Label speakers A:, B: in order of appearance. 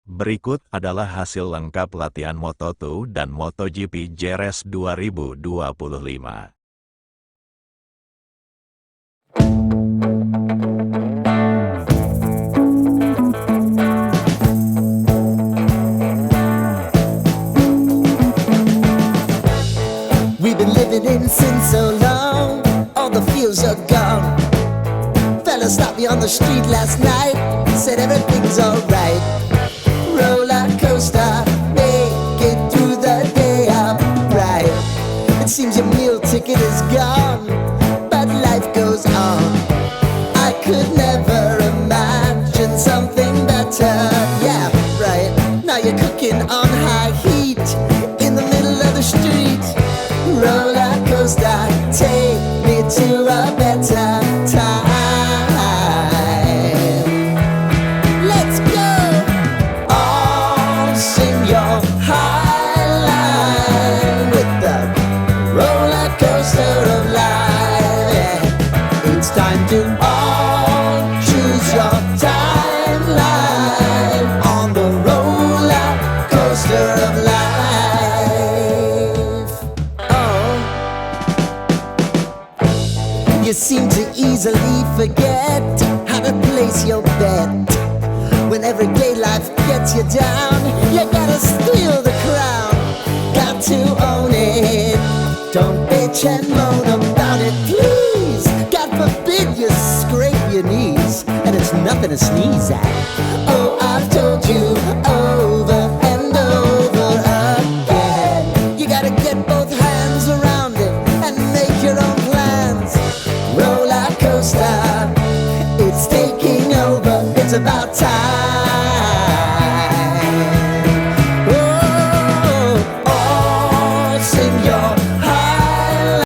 A: Berikut adalah hasil lengkap latihan Moto2 dan MotoGP Jerez 2025.
B: We've been living in sin so long, all the feels are gone. Fella stopped me on the street last night, said everything's alright. Roller coaster, make it through the day upright. It seems your meal ticket is gone, but life goes on. I could never imagine something better. Yeah, right. Now you're cooking on high heat in the middle of the street. Roller coaster, take me to a better time. Let's go! All sing your high line with the roller coaster of life. Yeah. It's time to all choose your timeline on the roller coaster of life. You seem to easily forget how to place your bet. When everyday life gets you down, you gotta steal the crown. Got to own it. Don't bitch and moan about it, please. God forbid you scrape your knees, and it's nothing to sneeze at.